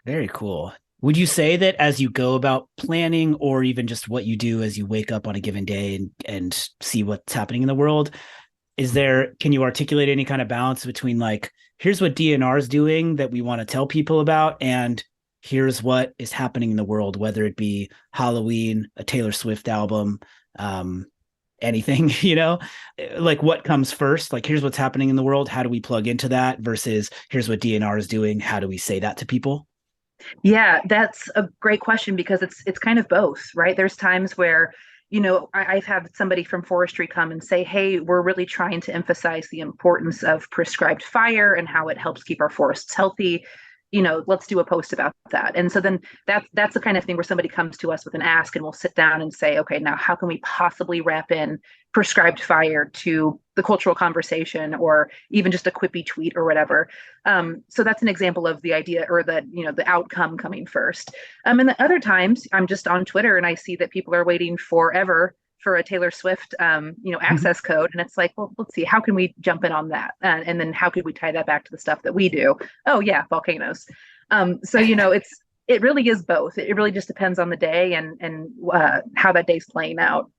Very cool. Would you say that as you go about planning or even just what you do as you wake up on a given day and see what's happening in the world, can you articulate any kind of balance between like, here's what DNR is doing that we want to tell people about, and here's what is happening in the world, whether it be Halloween, a Taylor Swift album, um, anything, like what comes first? Like, here's what's happening in the world. How do we plug into that versus here's what DNR is doing? How do we say that to people? Yeah, that's a great question because it's kind of both, right? There's times where, I've had somebody from forestry come and say, "Hey, we're really trying to emphasize the importance of prescribed fire and how it helps keep our forests healthy. Let's do a post about that." And so then that's the kind of thing where somebody comes to us with an ask, and we'll sit down and say, "Okay, now how can we possibly wrap in prescribed fire to the cultural conversation, or even just a quippy tweet or whatever?" So that's an example of the idea or the outcome coming first. And then other times I'm just on Twitter and I see that people are waiting forever for a Taylor Swift, access code, and it's like, well, let's see, how can we jump in on that, and then how could we tie that back to the stuff that we do? Oh yeah, volcanoes. So it really is both. It really just depends on the day and how that day's playing out.